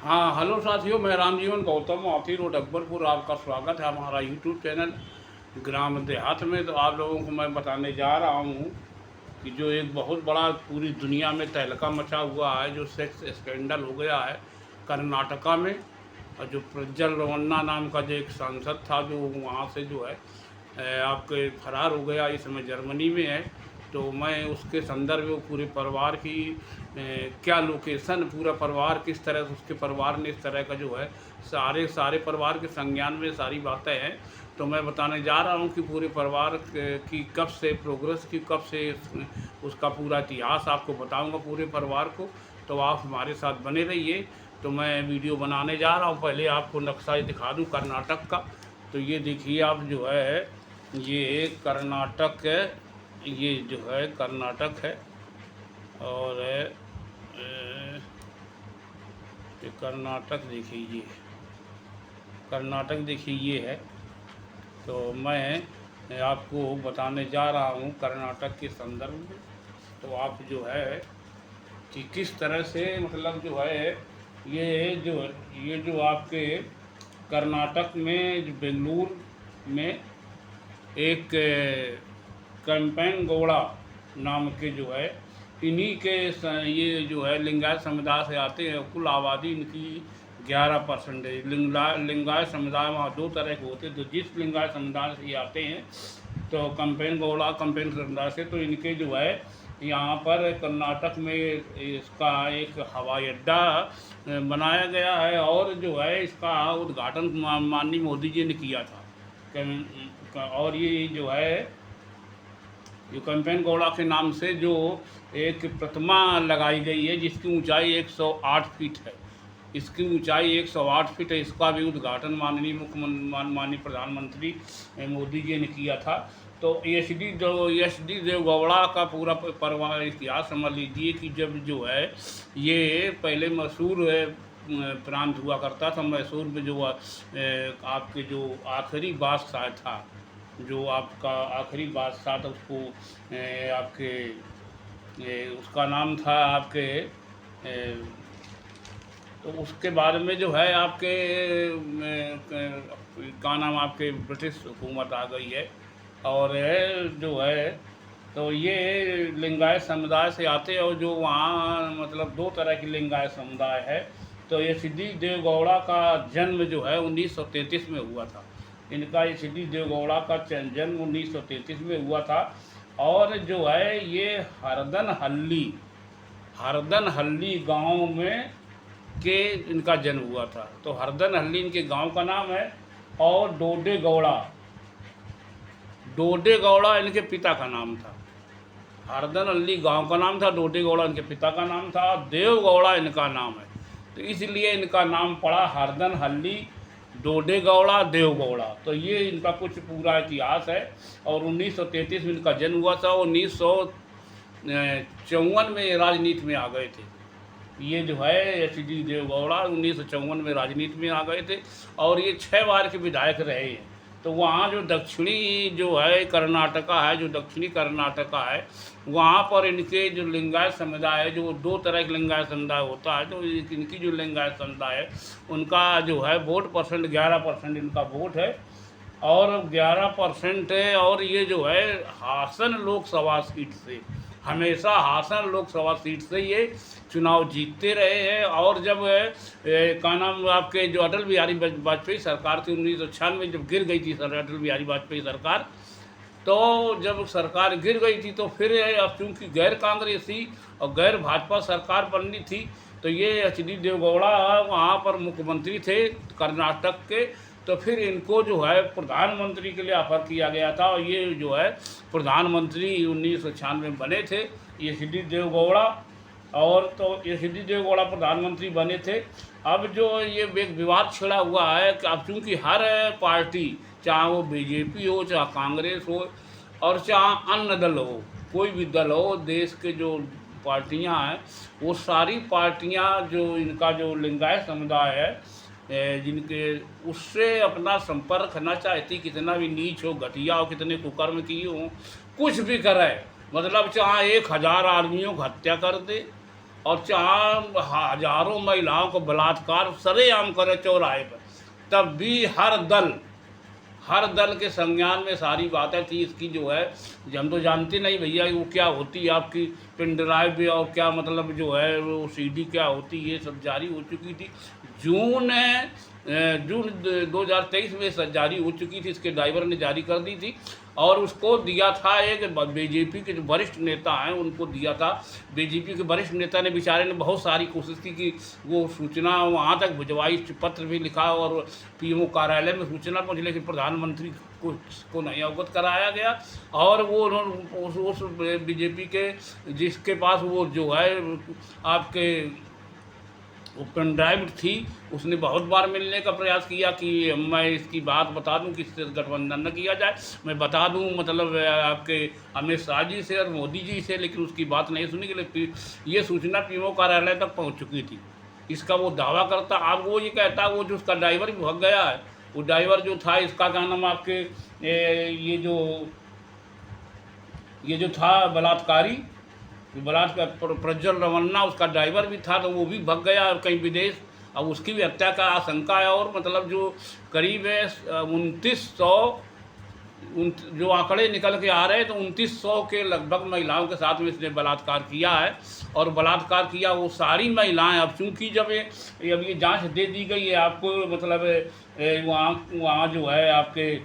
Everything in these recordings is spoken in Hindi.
हाँ, हेलो साथियों, मैं रामजीवन गौतम आती रोड अकबरपुर। आपका स्वागत है हमारा यूट्यूब चैनल ग्राम देहात में। तो आप लोगों को मैं बताने जा रहा हूँ कि जो एक बहुत बड़ा पूरी दुनिया में तहलका मचा हुआ है, जो सेक्स स्कैंडल हो गया है कर्नाटका में। और जो प्रज्वल रवन्ना नाम का जो एक सांसद था, जो वहाँ से जो है आपके फरार हो गया, इस समय जर्मनी में है। तो मैं उसके संदर्भ में पूरे परिवार की क्या लोकेशन, पूरा परिवार किस तरह से उसके परिवार ने इस तरह का जो है सारे परिवार के संज्ञान में सारी बातें हैं। तो मैं बताने जा रहा हूँ कि पूरे परिवार की कब से प्रोग्रेस की, कब से उसका पूरा इतिहास आपको बताऊँगा पूरे परिवार को। तो आप हमारे साथ बने रहिए। तो मैं वीडियो बनाने जा रहा हूँ। पहले आपको नक्शा दिखा दूँ कर्नाटक का। तो ये देखिए आप जो है, ये कर्नाटक है, ये जो है कर्नाटक है। और ये कर्नाटक देखिए, ये कर्नाटक देखिए ये है। तो मैं आपको बताने जा रहा हूँ कर्नाटक के संदर्भ में। तो आप जो है कि किस तरह से मतलब जो है ये जो आपके कर्नाटक में जो बेंगलुरु में एक कैंपेन गौड़ा नाम के जो है, इन्हीं के ये जो है लिंगायत समुदाय से आते हैं। कुल आबादी इनकी 11% है। लिंगायत समुदाय वहाँ दो तरह के होते हैं। तो जिस लिंगायत समुदाय से ये आते हैं, तो कैंपेन गौड़ा कैंपेन समुदाय से, तो इनके जो है यहाँ पर कर्नाटक में इसका एक हवाई अड्डा बनाया गया है। और जो है इसका उद्घाटन माननीय मोदी जी ने किया था। और ये जो है ये कैंपेन गौड़ा के नाम से जो एक प्रतिमा लगाई गई है, जिसकी ऊंचाई 108 फीट है। इसकी ऊंचाई 108 फीट है। इसका भी उद्घाटन माननीय प्रधानमंत्री मोदी जी ने किया था। तो एच डी देवगौड़ा का पूरा परिवार इतिहास समझ लीजिए कि जब जो है ये पहले मैसूर प्रांत हुआ करता था। मैसूर में जो आपके जो आखिरी बादशाह था, जो आपका आखिरी बादशाह था, उसको आपके उसका नाम था आपके तो उसके बारे में जो है आपके का नाम आपके ब्रिटिश हुकूमत आ गई है। और जो है तो ये लिंगायत समुदाय से आते हैं। और जो वहाँ मतलब दो तरह की लिंगायत समुदाय है। तो ये सिद्धि देवगौड़ा का जन्म जो है 1933 में हुआ था। इनका ये सिद्धि देवगौड़ा का जन्म 1933 में हुआ था। और जो है ये हरदन हल्ली गांव में के इनका जन्म हुआ था। तो हरदन हल्ली इनके गांव का नाम है। और डोडे गौड़ा इनके पिता का नाम था। हरदन हल्ली गांव का नाम था, डोडे गौड़ा इनके पिता का नाम था, देव गौड़ा इनका नाम है। तो इसलिए इनका नाम पड़ा हरदन हल्ली डोडे गौड़ा देव गौड़ा। तो ये इनका कुछ पूरा इतिहास है। और 1933 में इनका जन्म हुआ था। 1954 में राजनीति में आ गए थे। ये जो है एच डी देवगौड़ा 1954 में राजनीति में आ गए थे। और ये 6 बार के विधायक रहे हैं। तो वहाँ जो दक्षिणी जो है कर्नाटका है, जो दक्षिणी कर्नाटका है, वहाँ पर इनके जो लिंगायत समुदाय है, जो दो तरह के लिंगायत समुदाय होता है। तो इनकी जो लिंगायत समुदाय है, उनका जो है वोट परसेंट 11% इनका वोट है। और 11% है। और ये जो है हासन लोकसभा सीट से, हमेशा हासन लोकसभा सीट से ये चुनाव जीतते रहे हैं। और जब का नाम आपके जो अटल बिहारी वाजपेयी सरकार थी 1996 जब गिर गई थी अटल बिहारी वाजपेयी सरकार, तो जब सरकार गिर गई थी तो फिर अब चूँकि गैर कांग्रेसी और गैर भाजपा सरकार बननी थी, तो ये एच डी देवगौड़ा वहाँ पर मुख्यमंत्री थे कर्नाटक के। तो फिर इनको जो है प्रधानमंत्री के लिए ऑफर किया गया था। और ये जो है प्रधानमंत्री 1996 में बने थे ये एच डी देवगौड़ा। और तो एच डी देवगौड़ा प्रधानमंत्री बने थे। अब जो ये एक विवाद छिड़ा हुआ है कि अब चूँकि हर पार्टी, चाहे वो बीजेपी हो, चाहे कांग्रेस हो, और चाहे अन्य दल हो, कोई भी दल हो, देश के जो पार्टियां हैं, वो सारी पार्टियां जो इनका जो लिंगायत समुदाय है जिनके उससे अपना संपर्क करना चाहती, कितना भी नीच हो, घटिया हो, कितने कुकर्म किए हों, कुछ भी करे, मतलब चाहे 1000 आदमियों को हत्या कर दे और हजारों महिलाओं को बलात्कार सरेआम करे चौराहे पर, तब भी हर दल के संज्ञान में सारी बातें थी। इसकी जो है हम तो जानते नहीं भैया वो क्या होती है आपकी पेन ड्राइव भी, और क्या मतलब जो है वो सीडी क्या होती है, ये सब जारी हो चुकी थी। जून 2023 में जारी हो चुकी थी, इसके ड्राइवर ने जारी कर दी थी और उसको दिया था एक बीजेपी के जो वरिष्ठ नेता हैं उनको दिया था। बीजेपी के वरिष्ठ नेता ने बेचारे ने बहुत सारी कोशिश की कि वो सूचना वहाँ तक भिजवाई, पत्र भी लिखा और पीएमओ कार्यालय में सूचना पहुँची, लेकिन प्रधानमंत्री को नहीं अवगत कराया गया। और वो उस बीजेपी के जिसके पास वो जो है आपके वो पेन ड्राइव थी, उसने बहुत बार मिलने का प्रयास किया कि मैं इसकी बात बता दूं कि इससे गठबंधन न किया जाए, मैं बता दूं मतलब आपके अमित शाह जी से और मोदी जी से, लेकिन उसकी बात नहीं सुनी। कि ये सूचना पीएमओ कार्यालय तक पहुंच चुकी थी। इसका वो दावा करता, अब वो ये कहता वो जो उसका ड्राइवर भी भाग गया है, वो ड्राइवर जो था इसका क्या नाम आपके ये जो था बलात्कारी प्रज्वल रमन्ना, उसका ड्राइवर भी था, तो वो भी भाग गया कहीं विदेश। अब उसकी भी हत्या का आशंका है और मतलब जो करीब है 2900 जो आंकड़े निकल के आ रहे हैं, तो 2900 के लगभग महिलाओं के साथ में इसने बलात्कार किया है। और बलात्कार किया वो सारी महिलाएं। अब चूँकि जब ये जांच दे दी गई है आपको, मतलब वहाँ जो है आपके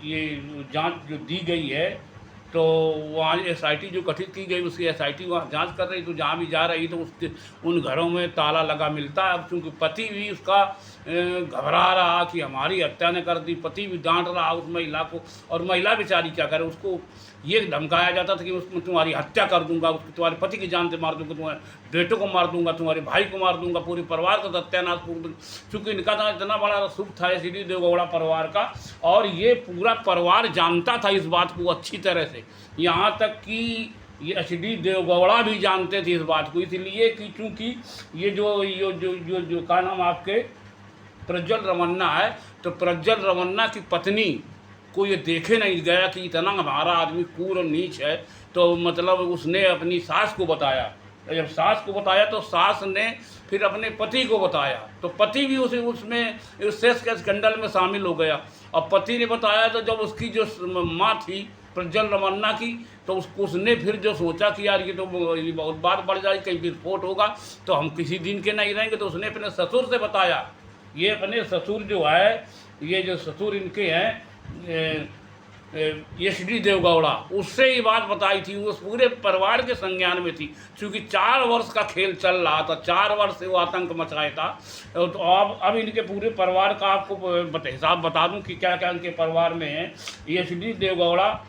ये जांच जो दी गई है, तो वहाँ SIT जो गठित की गई, उसकी SIT वहाँ जांच कर रही, तो जहाँ भी जा रही तो उसके उन घरों में ताला लगा मिलता है। अब चूँकि पति भी उसका घबरा रहा कि हमारी हत्या ने कर दी, पति भी डांट रहा उस महिला को, और महिला बेचारी क्या करे, उसको ये धमकाया जाता था कि उसमें तुम्हारी हत्या कर दूंगा, तुम्हारे पति की जान से मार दूंगा, तुम्हारे बेटों को मार दूंगा, तुम्हारे भाई को मार दूंगा, पूरे परिवार का सत्यानाश पूर्ण दूंगा। चूँकि इनका तो इतना बड़ा सुख था एचडी देवगौड़ा परिवार का, और ये पूरा परिवार जानता था इस बात को अच्छी तरह से, यहाँ तक कि ये एचडी देवगौड़ा भी जानते थे इस बात को। इसलिए कि चूँकि ये जो का नाम आपके प्रज्वल रमन्ना है, तो प्रज्वल रमन्ना की पत्नी को ये देखे नहीं गया कि इतना हमारा आदमी क्रूर और नीच है, तो मतलब उसने अपनी सास को बताया। जब सास को बताया तो सास ने फिर अपने पति को बताया, तो पति भी उसमें सेक्स के स्कैंडल में शामिल हो गया। और पति ने बताया तो जब उसकी जो माँ थी प्रज्वल रमन्ना की, तो उसने फिर जो सोचा कि यार ये तो बहुत बात बढ़ जाएगी, कहीं विस्फोट होगा तो हम किसी दिन के नहीं रहेंगे, तो उसने अपने ससुर से बताया। ये अपने ससुर जो है, ये जो ससुर इनके हैं एचडी देवगौड़ा, उससे ये बात बताई थी। उस पूरे परिवार के संज्ञान में थी, क्योंकि 4 वर्ष का खेल चल रहा था, 4 वर्ष से वो आतंक मचाया था। तो अब इनके पूरे परिवार का आपको हिसाब बता दूं कि क्या क्या इनके परिवार में है। एचडी देवगौड़ा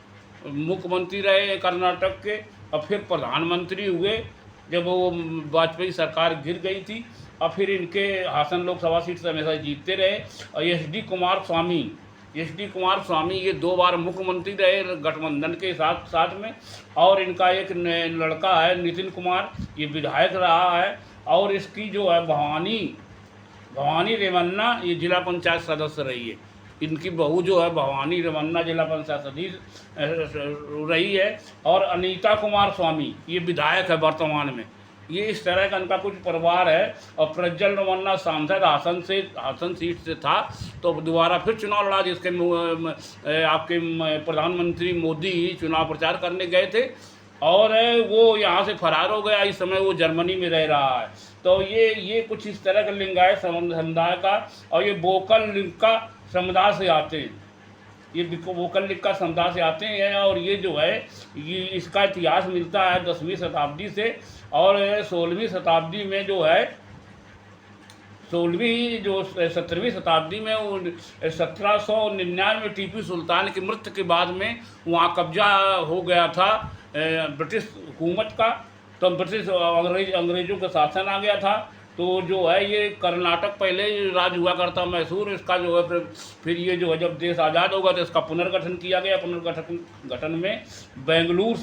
मुख्यमंत्री रहे कर्नाटक के, और फिर प्रधानमंत्री हुए जब वो वाजपेयी सरकार गिर गई थी, और फिर इनके हासन लोकसभा सीट से हमेशा जीतते रहे। और एचडी कुमार स्वामी ये 2 बार मुख्यमंत्री रहे गठबंधन के साथ में। और इनका एक लड़का है नितिन कुमार, ये विधायक रहा है। और इसकी जो है भवानी रेवन्ना, ये जिला पंचायत सदस्य रही है। इनकी बहू जो है भवानी रेवन्ना जिला पंचायत सदस्य रही है। और अनीता कुमार स्वामी ये विधायक है वर्तमान में। ये इस तरह का इनका कुछ परिवार है। और प्रज्वल रमन्ना सांसद हासन सीट से था, तो दोबारा फिर चुनाव लड़ा, जिसके आपके प्रधानमंत्री मोदी चुनाव प्रचार करने गए थे, और वो यहाँ से फरार हो गया। इस समय वो जर्मनी में रह रहा है। तो ये कुछ इस तरह का लिंगायत समुदाय का, और ये वोकल लिंगा समुदाय से आते हैं, ये वोकल लिंगा समुदाय से आते हैं। और ये जो है ये इसका इतिहास मिलता है 10वीं शताब्दी से। और 16वीं शताब्दी में जो है 17वीं शताब्दी में 1799 में टीपू सुल्तान की मृत्यु के बाद में वहाँ कब्जा हो गया था ब्रिटिश हुकूमत का। तो ब्रिटिश अंग्रेज़ों का शासन आ गया था। तो जो है ये कर्नाटक पहले राज हुआ करता मैसूर, इसका जो है फिर ये जो है जब देश आज़ाद होगा तो इसका पुनर्गठन किया गया। पुनर्गठन में बेंगलुरु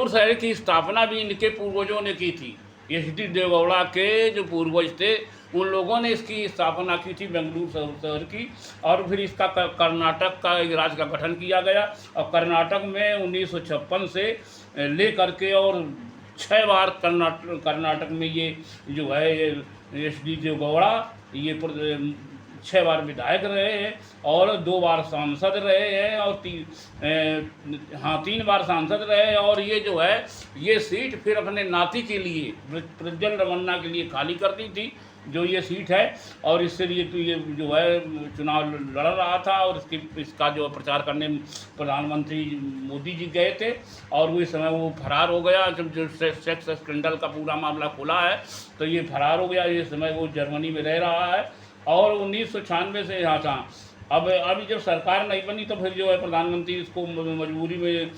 शहर की स्थापना भी इनके पूर्वजों ने की थी। एचडी देवगौड़ा के जो पूर्वज थे उन लोगों ने इसकी स्थापना की थी बेंगलुरु शहर की। और फिर इसका कर्नाटक का राज्य का गठन किया गया। और कर्नाटक में 1956 से ले करके और 6 बार कर्नाटक में ये जो है SD देवेगौड़ा ये 6 बार विधायक रहे हैं और 2 बार सांसद रहे हैं और 3 बार सांसद रहे हैं। और ये जो है ये सीट फिर अपने नाती के लिए प्रज्वल रमन्ना के लिए खाली कर दी थी जो ये सीट है, और इससे लिए तो ये जो है चुनाव लड़ रहा था और इसका जो प्रचार करने प्रधानमंत्री मोदी जी गए थे और वो इस समय वो फरार हो गया। जब जो सेक्स स्कैंडल का पूरा मामला खुला है तो ये फरार हो गया। इस समय वो जर्मनी में रह रहा है और 1996 से यहाँ था। अब अभी जब सरकार नहीं बनी तो फिर जो है प्रधानमंत्री इसको मजबूरी में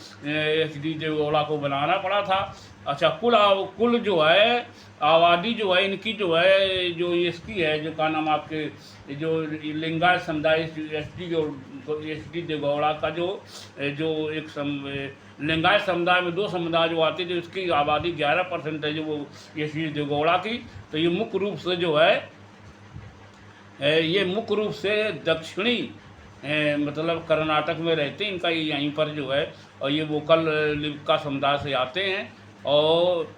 SD देवेगौड़ा को बनाना पड़ा था। अच्छा, कुल जो है आबादी जो है इनकी जो है जो इसकी है जो का नाम आपके जो लिंगायत समुदाय SD देवेगौड़ा का जो एक लिंगायत समुदाय में 2 समुदाय जो आते थे उसकी आबादी 11% है जो वो SD देवेगौड़ा की। तो ये मुख्य रूप से जो है ये मुख्य रूप से दक्षिणी मतलब कर्नाटक में रहते हैं। इनका ये यहीं पर जो है और ये वोकल लिपिका समुदाय से आते हैं। और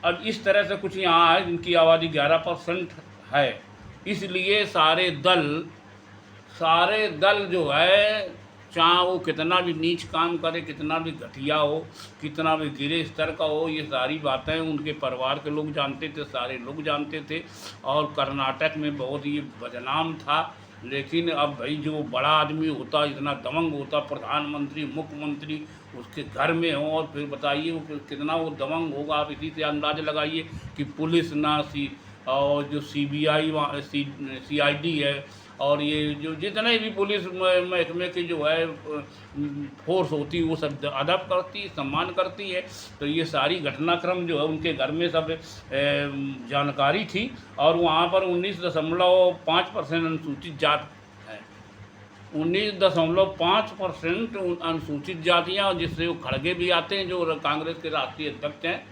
अब इस तरह से कुछ यहाँ है जिनकी आबादी 11% है। इसलिए सारे दल जो है चाहे वो कितना भी नीच काम करे, कितना भी घटिया हो, कितना भी गिरे स्तर का हो, ये सारी बातें उनके परिवार के लोग जानते थे, सारे लोग जानते थे और कर्नाटक में बहुत ही बदनाम था। लेकिन अब भाई जो बड़ा आदमी होता, इतना दबंग होता, प्रधानमंत्री मुख्यमंत्री उसके घर में हो और फिर बताइए वो कितना वो दबंग होगा। आप इसी से अंदाज़ लगाइए कि पुलिस ना और जो CBI CID है और ये जो जितने भी पुलिस महकमे की जो है फोर्स होती है वो सब अदब करती, सम्मान करती है। तो ये सारी घटनाक्रम जो है उनके घर में सब जानकारी थी। और वहाँ पर 19.5% अनुसूचित जात है, 19.5% अनुसूचित जातियाँ, जिससे वो खड़गे भी आते हैं जो कांग्रेस के राष्ट्रीय अध्यक्ष हैं,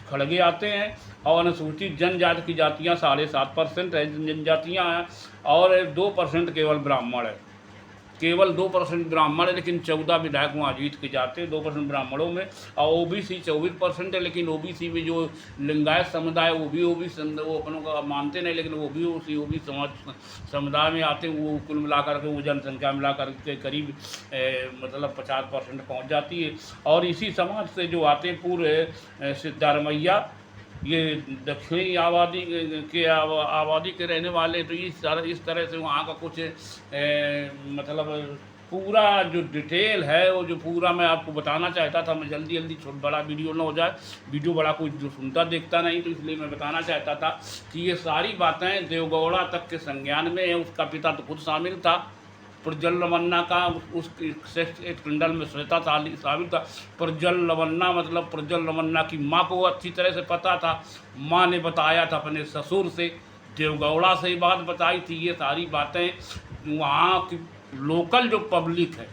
खड़गे आते हैं। और अनुसूचित जनजाति की जातियाँ 7.5% है जनजातियाँ हैं और 2% केवल ब्राह्मण है, केवल 2% ब्राह्मण है। लेकिन 14 विधायक वहाँ जीत के जाते हैं 2% ब्राह्मणों में। और OBC 24% है, लेकिन OBC में जो लिंगायत समुदाय वो भी वो अपनों का मानते नहीं, लेकिन वो भी OBC समुदाय में आते हैं। वो कुल मिलाकर के वो जनसंख्या मिलाकर के करीब मतलब 50% पहुँच जाती है। और इसी समाज से जो आते हैं पूरे सिद्धारमैया ये दक्षिणी आबादी के रहने वाले। तो इस तरह से वहाँ का कुछ मतलब पूरा जो डिटेल है वो जो पूरा मैं आपको बताना चाहता था। मैं जल्दी बड़ा वीडियो ना हो जाए, वीडियो बड़ा कोई जो सुनता देखता नहीं, तो इसलिए मैं बताना चाहता था कि ये सारी बातें देवेगौड़ा तक के संज्ञान में है। उसका पिता तो खुद शामिल था, प्रज्वल रमन्ना का उस स्कैंडल में श्वेता शामिल था। प्रज्वल रमन्ना मतलब प्रज्वल रमन्ना की माँ को अच्छी तरह से पता था। माँ ने बताया था अपने ससुर से, देवेगौड़ा से ही बात बताई थी। ये सारी बातें वहाँ की लोकल जो पब्लिक है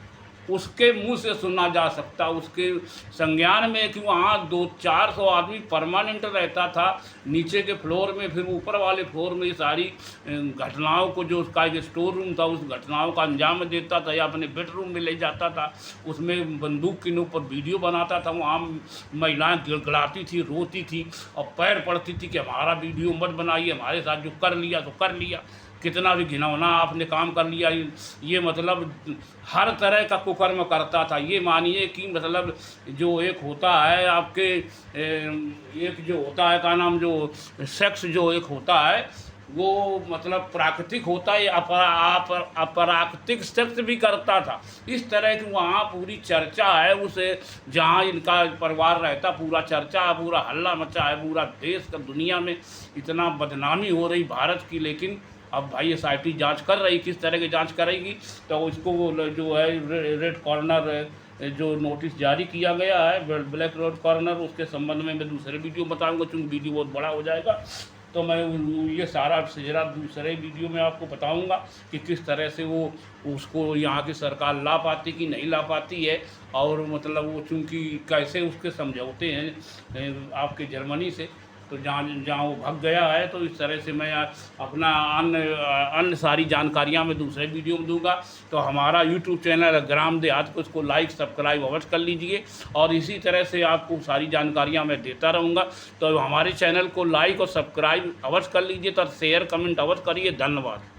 उसके मुंह से सुना जा सकता, उसके संज्ञान में कि वहाँ 200-400 आदमी परमानेंट रहता था नीचे के फ्लोर में। फिर ऊपर वाले फ्लोर में सारी घटनाओं को जो उसका एक स्टोर रूम था उस घटनाओं का अंजाम देता था या अपने बेडरूम में ले जाता था। उसमें बंदूक के ऊपर वीडियो बनाता था। वहाँ महिलाएं गिड़गिड़ाती थी, रोती थी और पैर पड़ती थी कि हमारा वीडियो मत बनाइए, हमारे साथ जो कर लिया तो कर लिया, कितना भी घिनौना आपने काम कर लिया। ये मतलब हर तरह का कुकर्म करता था। ये मानिए कि मतलब जो एक होता है आपके एक जो होता है का नाम जो सेक्स जो एक होता है वो मतलब प्राकृतिक होता है, अपराकृतिक सेक्स भी करता था। इस तरह की वहाँ पूरी चर्चा है उसे, जहाँ इनका परिवार रहता पूरा चर्चा है, पूरा हल्ला मचा है पूरा देश का, दुनिया में इतना बदनामी हो रही भारत की। लेकिन अब भाई SIT जांच कर रही, किस तरह की जांच करेगी, तो उसको जो है रेड कॉर्नर जो नोटिस जारी किया गया है ब्लैक रेड कॉर्नर, उसके संबंध में मैं दूसरे वीडियो बताऊंगा, क्योंकि वीडियो बहुत बड़ा हो जाएगा। तो मैं ये सारा सेजरा दूसरे वीडियो में आपको बताऊंगा कि किस तरह से वो उसको यहाँ की सरकार ला पाती कि नहीं ला पाती है। और मतलब वो चूँकि कैसे उसके समझौते हैं आपके जर्मनी से, तो जहाँ जहाँ वो भग गया है, तो इस तरह से मैं अपना अन्य सारी जानकारियाँ मैं दूसरे वीडियो में दूंगा। तो हमारा यूट्यूब चैनल ग्राम देहात को इसको लाइक सब्सक्राइब अवश्य कर लीजिए, और इसी तरह से आपको सारी जानकारियाँ मैं देता रहूँगा। तो हमारे चैनल को लाइक और सब्सक्राइब अवश्य कर लीजिए, तो शेयर कमेंट अवश्य करिए। धन्यवाद।